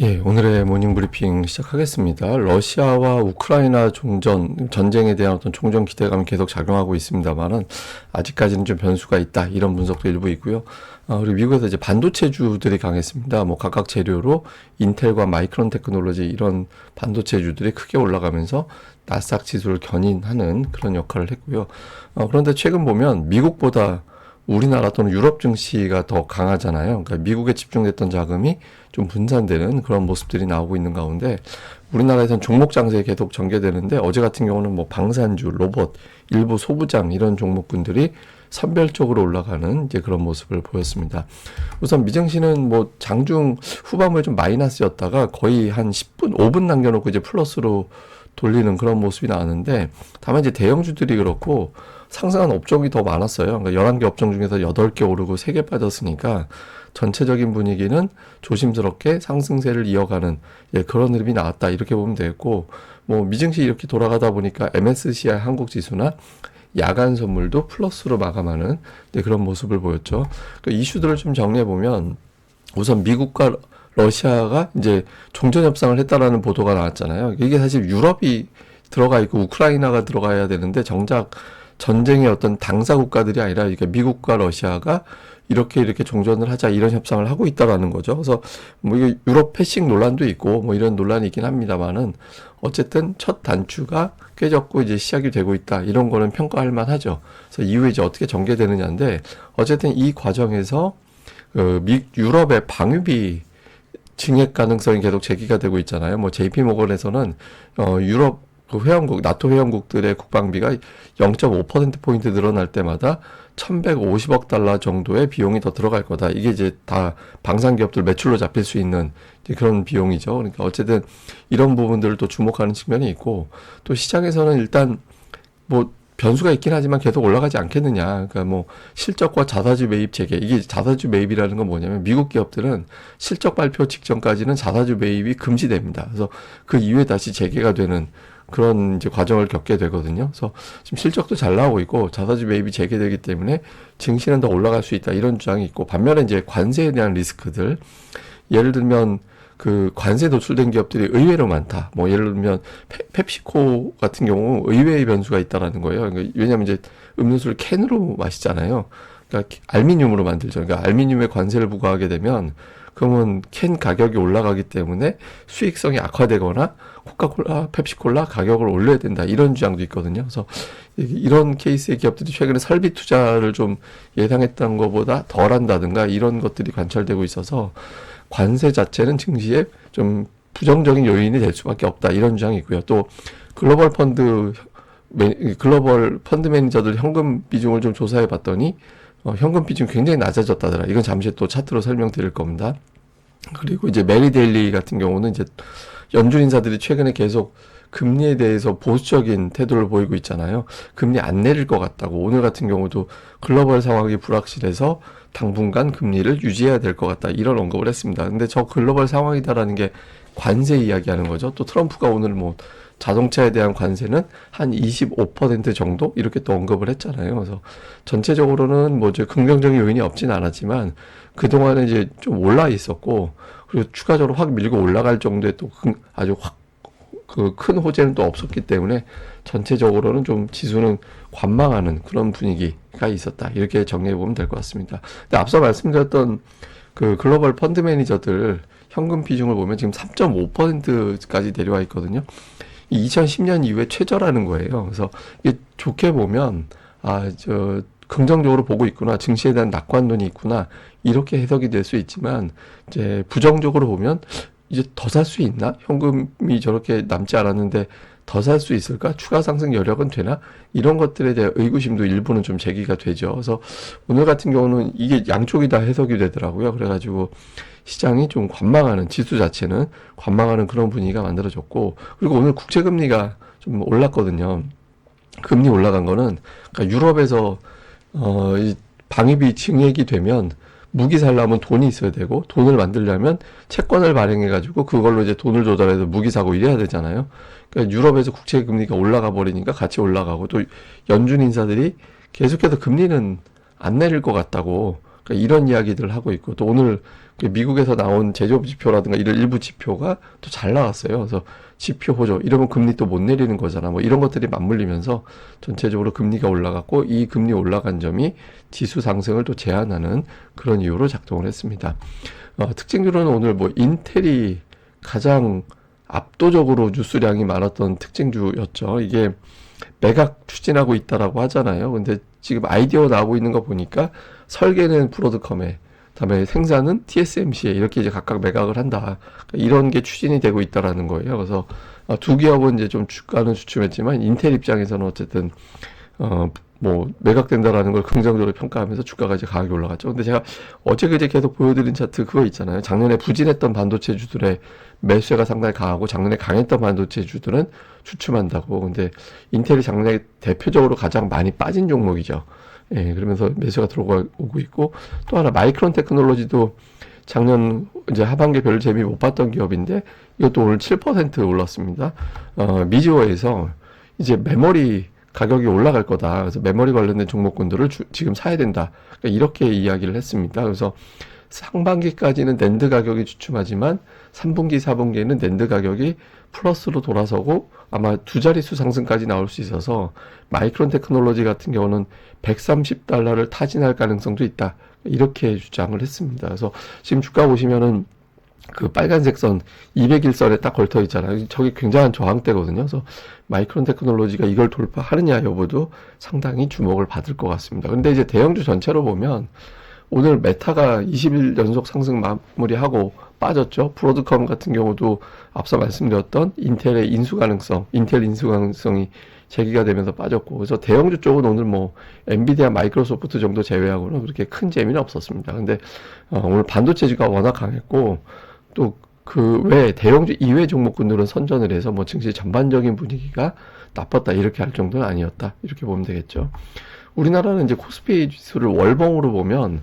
예, 오늘의 모닝 브리핑 시작하겠습니다. 러시아와 우크라이나 전쟁에 대한 어떤 종전 기대감이 계속 작용하고 있습니다만은 아직까지는 좀 변수가 있다. 이런 분석도 일부 있고요. 그리고 미국에서 이제 반도체주들이 강했습니다. 뭐 각각 재료로 인텔과 마이크론 테크놀로지 이런 반도체주들이 크게 올라가면서 나스닥 지수를 견인하는 그런 역할을 했고요. 그런데 최근 보면 미국보다 우리나라 또는 유럽 증시가 더 강하잖아요. 그러니까 미국에 집중됐던 자금이 좀 분산되는 그런 모습들이 나오고 있는 가운데 우리나라에선 종목 장세에 계속 전개되는데 어제 같은 경우는 뭐 방산주, 로봇, 일부 소부장 이런 종목군들이 선별적으로 올라가는 이제 그런 모습을 보였습니다. 우선 미증시는 뭐 장중 후반부에 좀 마이너스였다가 거의 한 10분, 5분 남겨놓고 이제 플러스로 돌리는 그런 모습이 나왔는데 다만 이제 대형주들이 그렇고 상승한 업종이 더 많았어요. 그러니까 11개 업종 중에서 8개 오르고 3개 빠졌으니까 전체적인 분위기는 조심스럽게 상승세를 이어가는 그런 흐름이 나왔다. 이렇게 보면 되겠고 뭐 미증시 이렇게 돌아가다 보니까 MSCI 한국 지수나 야간 선물도 플러스로 마감하는 그런 모습을 보였죠. 그 이슈들을 좀 정리해 보면 우선 미국과 러시아가 이제 종전 협상을 했다라는 보도가 나왔잖아요. 이게 사실 유럽이 들어가 있고 우크라이나가 들어가야 되는데 정작 전쟁의 어떤 당사 국가들이 아니라 그러니까 미국과 러시아가 이렇게 종전을 하자 이런 협상을 하고 있다라는 거죠. 그래서 뭐 이게 유럽 패싱 논란도 있고 뭐 이런 논란이 있긴 합니다만은 어쨌든 첫 단추가 꿰졌고 이제 시작이 되고 있다. 이런 거는 평가할 만하죠. 그래서 이후에 이제 어떻게 전개되느냐인데 어쨌든 이 과정에서 유럽의 방위비 증액 가능성이 계속 제기가 되고 있잖아요. 뭐 JP 모건에서는 유럽 회원국, 나토 회원국들의 국방비가 0.5%포인트 늘어날 때마다 1150억 달러 정도의 비용이 더 들어갈 거다. 이게 이제 다 방산기업들 매출로 잡힐 수 있는 그런 비용이죠. 그러니까 어쨌든 이런 부분들을 또 주목하는 측면이 있고 또 시장에서는 일단 뭐 변수가 있긴 하지만 계속 올라가지 않겠느냐. 그러니까 뭐 실적과 자사주 매입 재개. 이게 자사주 매입이라는 건 뭐냐면 미국 기업들은 실적 발표 직전까지는 자사주 매입이 금지됩니다. 그래서 그 이후에 다시 재개가 되는 그런 이제 과정을 겪게 되거든요. 그래서 지금 실적도 잘 나오고 있고 자사주 매입이 재개되기 때문에 증시는 더 올라갈 수 있다. 이런 주장이 있고 반면에 이제 관세에 대한 리스크들. 예를 들면 그 관세 노출된 기업들이 의외로 많다. 뭐 예를 들면 펩시코 같은 경우 의외의 변수가 있다라는 거예요. 그러니까 왜냐하면 이제 음료수를 캔으로 마시잖아요. 그러니까 알미늄으로 만들죠. 그러니까 알미늄에 관세를 부과하게 되면 그러면 캔 가격이 올라가기 때문에 수익성이 악화되거나 코카콜라, 펩시콜라 가격을 올려야 된다. 이런 주장도 있거든요. 그래서 이런 케이스의 기업들이 최근에 설비 투자를 좀 예상했던 것보다 덜 한다든가 이런 것들이 관찰되고 있어서 관세 자체는 증시에 좀 부정적인 요인이 될 수밖에 없다. 이런 주장이 있고요. 또 글로벌 펀드 매니저들 현금 비중을 좀 조사해 봤더니 현금 비중이 굉장히 낮아졌다더라. 이건 잠시 또 차트로 설명드릴 겁니다. 그리고 이제 메리데일리 같은 경우는 이제 연준 인사들이 최근에 계속 금리에 대해서 보수적인 태도를 보이고 있잖아요. 금리 안 내릴 것 같다고. 오늘 같은 경우도 글로벌 상황이 불확실해서 당분간 금리를 유지해야 될 것 같다. 이런 언급을 했습니다. 근데 저 글로벌 상황이다라는 게 관세 이야기하는 거죠. 또 트럼프가 오늘 뭐 자동차에 대한 관세는 한 25% 정도 이렇게 또 언급을 했잖아요. 그래서 전체적으로는 뭐 이제 긍정적인 요인이 없진 않았지만 그동안은 이제 좀 올라 있었고 그리고 추가적으로 확 밀고 올라갈 정도의 또 아주 확 그 큰 호재는 또 없었기 때문에 전체적으로는 좀 지수는 관망하는 그런 분위기가 있었다. 이렇게 정리해 보면 될 것 같습니다. 근데 앞서 말씀드렸던 그 글로벌 펀드 매니저들 현금 비중을 보면 지금 3.5%까지 내려와 있거든요. 2010년 이후에 최저라는 거예요. 그래서 이게 좋게 보면 긍정적으로 보고 있구나. 증시에 대한 낙관론이 있구나. 이렇게 해석이 될 수 있지만 이제 부정적으로 보면 이제 더 살 수 있나? 현금이 저렇게 남지 않았는데 더 살 수 있을까? 추가 상승 여력은 되나? 이런 것들에 대한 의구심도 일부는 좀 제기가 되죠. 그래서 오늘 같은 경우는 이게 양쪽이 다 해석이 되더라고요. 그래가지고 시장이 좀 관망하는, 지수 자체는 관망하는 그런 분위기가 만들어졌고, 그리고 오늘 국채금리가 좀 올랐거든요. 금리 올라간 거는, 그러니까 유럽에서, 이 방위비 증액이 되면 무기 살려면 돈이 있어야 되고 돈을 만들려면 채권을 발행해가지고 그걸로 이제 돈을 조달해서 무기 사고 이래야 되잖아요. 그러니까 유럽에서 국채 금리가 올라가 버리니까 같이 올라가고 또 연준 인사들이 계속해서 금리는 안 내릴 것 같다고 그러니까 이런 이야기들을 하고 있고 또 오늘 미국에서 나온 제조업 지표라든가 이런 일부 지표가 또 잘 나왔어요. 그래서 지표 호조, 이러면 금리 또 못 내리는 거잖아. 뭐 이런 것들이 맞물리면서 전체적으로 금리가 올라갔고, 이 금리 올라간 점이 지수 상승을 또 제한하는 그런 이유로 작동을 했습니다. 특징주로는 오늘 뭐 인텔이 가장 압도적으로 뉴스량이 많았던 특징주였죠. 이게 매각 추진하고 있다라고 하잖아요. 근데 지금 아이디어 나오고 있는 거 보니까 설계는 브로드컴에, 그다음에 생산은 TSMC에 이렇게 이제 각각 매각을 한다. 이런 게 추진이 되고 있다라는 거예요. 그래서 두 기업은 이제 좀 주가는 주춤했지만 인텔 입장에서는 어쨌든 뭐 매각된다라는 걸 긍정적으로 평가하면서 주가가 이제 강하게 올라갔죠. 근데 제가 어제 그제 계속 보여드린 차트 그거 있잖아요. 작년에 부진했던 반도체주들의 매수세가 상당히 강하고 작년에 강했던 반도체주들은 주춤한다고. 근데 인텔이 작년에 대표적으로 가장 많이 빠진 종목이죠. 예, 그러면서 매수가 들어오고 있고, 또 하나 마이크론 테크놀로지도 작년 이제 하반기에 별 재미 못 봤던 기업인데 이것도 오늘 7% 올랐습니다. 미즈워에서 이제 메모리 가격이 올라갈 거다. 그래서 메모리 관련된 종목군들을 지금 사야 된다. 그러니까 이렇게 이야기를 했습니다. 그래서 상반기까지는 낸드 가격이 주춤하지만 3분기, 4분기에는 낸드 가격이 플러스로 돌아서고 아마 두 자릿수 상승까지 나올 수 있어서 마이크론 테크놀로지 같은 경우는 130달러를 타진할 가능성도 있다. 이렇게 주장을 했습니다. 그래서 지금 주가 보시면은 그 빨간색 선 200일선에 딱 걸터 있잖아요. 저게 굉장한 저항대거든요. 그래서 마이크론 테크놀로지가 이걸 돌파하느냐 여부도 상당히 주목을 받을 것 같습니다. 근데 이제 대형주 전체로 보면 오늘 메타가 20일 연속 상승 마무리하고 빠졌죠. 브로드컴 같은 경우도 앞서 말씀드렸던 인텔 인수 가능성이 제기가 되면서 빠졌고, 그래서 대형주 쪽은 오늘 뭐 엔비디아, 마이크로소프트 정도 제외하고는 그렇게 큰 재미는 없었습니다. 근데 오늘 반도체주가 워낙 강했고, 또 그 외 대형주 이외 종목군들은 선전을 해서 뭐 증시 전반적인 분위기가 나빴다 이렇게 할 정도는 아니었다 이렇게 보면 되겠죠. 우리나라는 이제 코스피 지수를 월봉으로 보면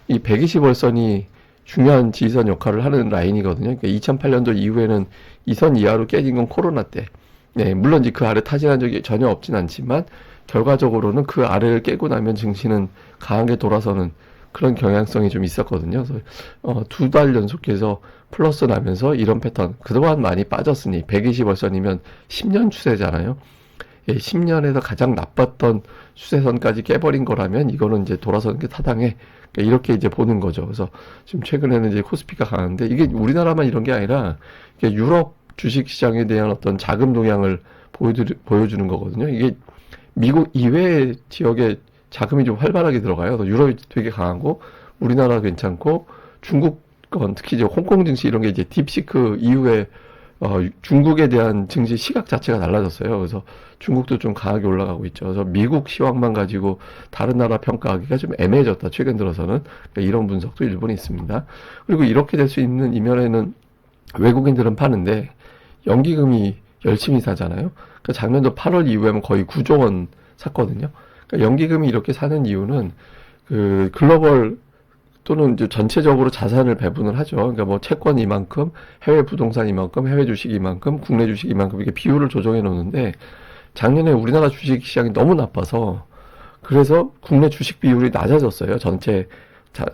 이 120월선이 중요한 지지선 역할을 하는 라인이거든요. 그러니까 2008년도 이후에는 이 선 이하로 깨진 건 코로나 때. 네, 물론 이제 그 아래 타진한 적이 전혀 없진 않지만 결과적으로는 그 아래를 깨고 나면 증시는 강하게 돌아서는 그런 경향성이 좀 있었거든요. 그래서 두 달 연속해서 플러스 나면서 이런 패턴, 그동안 많이 빠졌으니 120월선이면 10년 추세잖아요. 예, 10년에서 가장 나빴던 추세선까지 깨버린 거라면 이거는 이제 돌아서는 게 타당해. 그러니까 이렇게 이제 보는 거죠. 그래서 지금 최근에는 이제 코스피가 강한데 이게 우리나라만 이런 게 아니라 유럽 주식 시장에 대한 어떤 자금 동향을 보여주는 거거든요. 이게 미국 이외 지역에 자금이 좀 활발하게 들어가요. 유럽이 되게 강하고 우리나라 괜찮고 중국 건 특히 이제 홍콩 증시 이런 게 이제 딥시크 이후에 중국에 대한 증시 시각 자체가 달라졌어요. 그래서 중국도 좀 강하게 올라가고 있죠. 그래서 미국 시황만 가지고 다른 나라 평가하기가 좀 애매해졌다. 최근 들어서는 그러니까 이런 분석도 일본에 있습니다. 그리고 이렇게 될 수 있는 이면에는 외국인들은 파는데 연기금이 열심히 사잖아요. 그러니까 작년도 8월 이후에는 거의 9조 원 샀거든요. 그러니까 연기금이 이렇게 사는 이유는 그 글로벌 또는 이제 전체적으로 자산을 배분을 하죠. 그러니까 뭐 채권 이만큼, 해외 부동산 이만큼, 해외 주식 이만큼, 국내 주식 이만큼 이렇게 비율을 조정해 놓는데 작년에 우리나라 주식 시장이 너무 나빠서 그래서 국내 주식 비율이 낮아졌어요. 전체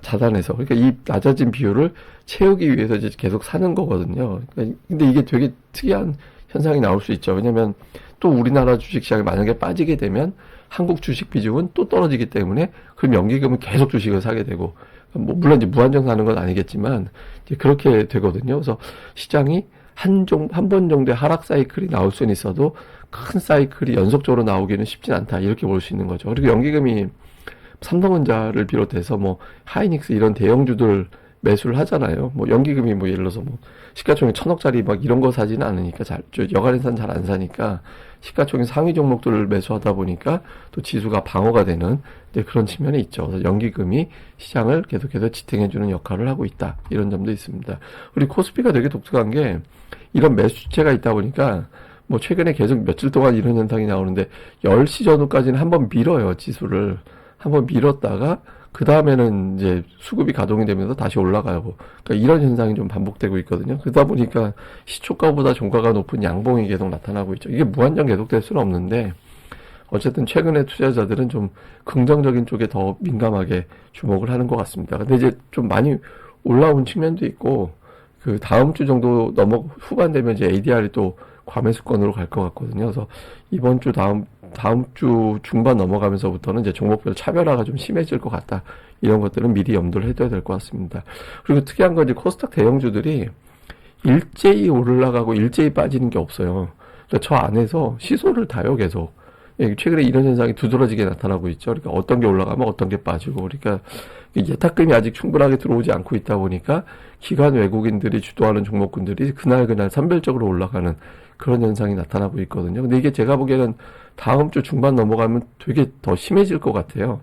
자산에서. 그러니까 이 낮아진 비율을 채우기 위해서 이제 계속 사는 거거든요. 그러니까 근데 이게 되게 특이한 현상이 나올 수 있죠. 왜냐면 또 우리나라 주식 시장이 만약에 빠지게 되면 한국 주식 비중은 또 떨어지기 때문에 그럼 연기금은 계속 주식을 사게 되고 뭐 물론 이제 무한정 사는 건 아니겠지만 이제 그렇게 되거든요. 그래서 시장이 한 번 정도의 하락 사이클이 나올 수는 있어도 큰 사이클이 연속적으로 나오기는 쉽진 않다. 이렇게 볼 수 있는 거죠. 그리고 연기금이 삼성전자를 비롯해서 뭐 하이닉스 이런 대형주들 매수를 하잖아요. 뭐 연기금이 뭐 예를 들어서 뭐 시가총액 1,000억짜리 막 이런 거 사지는 않으니까 여간해서는 잘 안 사니까 시가총액 상위 종목들을 매수하다 보니까 또 지수가 방어가 되는 그런 측면이 있죠. 그래서 연기금이 시장을 계속해서 지탱해주는 역할을 하고 있다. 이런 점도 있습니다. 우리 코스피가 되게 독특한 게 이런 매수세가 있다 보니까 뭐 최근에 계속 며칠 동안 이런 현상이 나오는데 10시 전후까지는 한번 밀어요. 지수를. 한번 밀었다가 그 다음에는 이제 수급이 가동이 되면서 다시 올라가고 그러니까 이런 현상이 좀 반복되고 있거든요. 그러다 보니까 시초가보다 종가가 높은 양봉이 계속 나타나고 있죠. 이게 무한정 계속될 수는 없는데 어쨌든 최근에 투자자들은 좀 긍정적인 쪽에 더 민감하게 주목을 하는 것 같습니다. 근데 이제 좀 많이 올라온 측면도 있고, 그 다음 주 정도 후반 되면 이제 ADR이 또 과매수권으로 갈 것 같거든요. 그래서 이번 주 다음 주 중반 넘어가면서부터는 이제 종목별 차별화가 좀 심해질 것 같다. 이런 것들은 미리 염두를 해둬야 될 것 같습니다. 그리고 특이한 건 이제 코스닥 대형주들이 일제히 올라가고 일제히 빠지는 게 없어요. 그러니까 저 안에서 시소를 타요, 계속. 예, 최근에 이런 현상이 두드러지게 나타나고 있죠. 그러니까 어떤 게 올라가면 어떤 게 빠지고, 그러니까 예탁금이 아직 충분하게 들어오지 않고 있다 보니까 기관 외국인들이 주도하는 종목군들이 그날 선별적으로 올라가는 그런 현상이 나타나고 있거든요. 근데 이게 제가 보기에는 다음 주 중반 넘어가면 되게 더 심해질 것 같아요.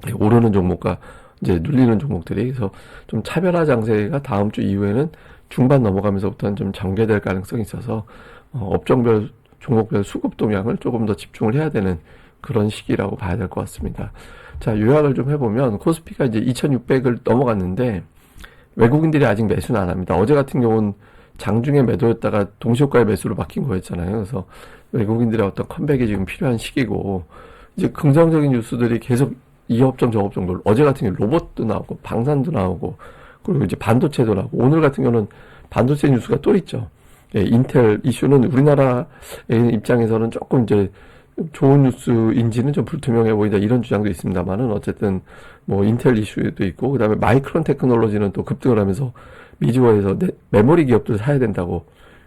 예, 오르는 종목과 이제 눌리는 종목들이. 그래서 좀 차별화 장세가 다음 주 이후에는 중반 넘어가면서부터는 좀 전개될 가능성이 있어서 업종별 종목별 수급 동향을 조금 더 집중을 해야 되는 그런 시기라고 봐야 될 것 같습니다. 자, 요약을 좀 해보면 코스피가 이제 2600을 넘어갔는데 외국인들이 아직 매수는 안 합니다. 어제 같은 경우는 장중에 매도였다가 동시효과의 매수로 바뀐 거였잖아요. 그래서 외국인들의 어떤 컴백이 지금 필요한 시기고, 이제 긍정적인 뉴스들이 계속 이 업종 저 업종들, 어제 같은 경우 로봇도 나오고 방산도 나오고, 그리고 이제 반도체도 나오고, 오늘 같은 경우는 반도체 뉴스가 또 있죠. 예, 인텔 이슈는 우리나라 입장에서는 조금 이제 좋은 뉴스인지는 좀 불투명해 보인다, 이런 주장도 있습니다만은, 어쨌든 뭐 인텔 이슈도 있고, 그다음에 마이크론 테크놀로지는 또 급등을 하면서 미주어에서 메모리 기업들 사야 된다고.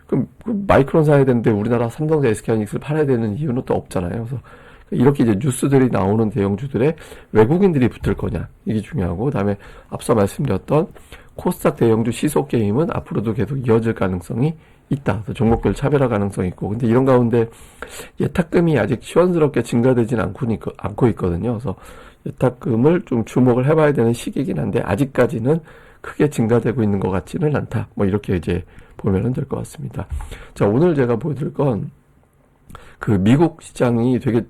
그럼 마이크론 사야 되는데 우리나라 삼성과 SK하이닉스를 팔아야 되는 이유는 또 없잖아요. 그래서 이렇게 이제 뉴스들이 나오는 대형주들에 외국인들이 붙을 거냐, 이게 중요하고, 그다음에 앞서 말씀드렸던 코스닥 대형주 시소 게임은 앞으로도 계속 이어질 가능성이 있다. 종목별 차별화 가능성이 있고, 근데 이런 가운데 예탁금이 아직 시원스럽게 증가되진 않고 있거든요. 그래서 예탁금을 좀 주목을 해봐야 되는 시기이긴 한데 아직까지는 크게 증가되고 있는 것 같지는 않다. 뭐 이렇게 이제 보면 될 것 같습니다. 자, 오늘 제가 보여드릴 건 그 미국 시장이 되게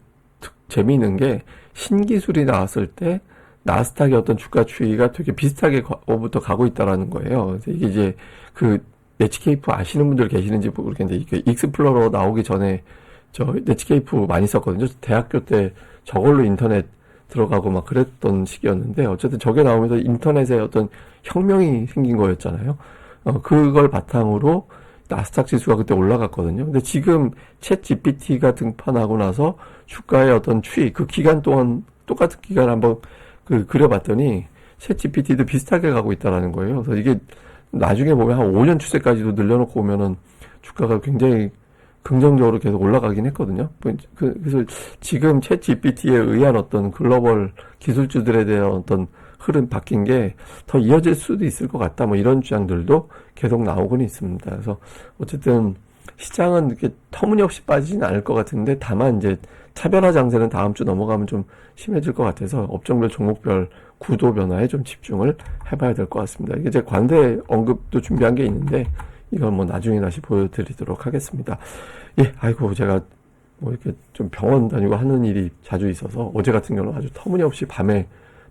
재미있는 게 신기술이 나왔을 때 나스닥의 어떤 주가 추이가 되게 비슷하게 부터 가고 있다라는 거예요. 그래서 이게 이제 그 네치케이프 아시는 분들 계시는지 모르겠는데, 이게 익스플로러 나오기 전에 저 네치케이프 많이 썼거든요. 대학교 때 저걸로 인터넷 들어가고 막 그랬던 시기였는데, 어쨌든 저게 나오면서 인터넷에 어떤 혁명이 생긴 거였잖아요. 그걸 바탕으로 나스닥 지수가 그때 올라갔거든요. 근데 지금 챗 GPT가 등판하고 나서 주가의 어떤 추이, 그 기간 동안 똑같은 기간 한번 그려봤더니 챗 GPT도 비슷하게 가고 있다라는 거예요. 그래서 이게 나중에 보면 한 5년 추세까지도 늘려놓고 보면은 주가가 굉장히 긍정적으로 계속 올라가긴 했거든요. 그래서 지금 챗 GPT에 의한 어떤 글로벌 기술주들에 대한 어떤 흐름 바뀐 게 더 이어질 수도 있을 것 같다. 뭐 이런 주장들도 계속 나오고는 있습니다. 그래서 어쨌든 시장은 이렇게 터무니없이 빠지진 않을 것 같은데, 다만 이제 차별화 장세는 다음 주 넘어가면 좀 심해질 것 같아서 업종별 종목별 구도 변화에 좀 집중을 해봐야 될 것 같습니다. 이게 제 관대 언급도 준비한 게 있는데 이건 뭐 나중에 다시 보여드리도록 하겠습니다. 예, 아이고, 제가 뭐 이렇게 좀 병원 다니고 하는 일이 자주 있어서 어제 같은 경우는 아주 터무니없이 밤에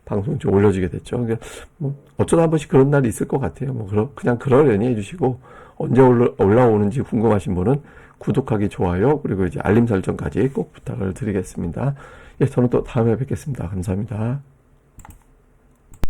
방송 좀 올려지게 됐죠. 그러니까 뭐 어쩌다 한 번씩 그런 날이 있을 것 같아요. 뭐 그냥 그러려니 해주시고, 언제 올라오는지 궁금하신 분은 구독하기, 좋아요, 그리고 이제 알림 설정까지 꼭 부탁을 드리겠습니다. 예, 저는 또 다음에 뵙겠습니다. 감사합니다.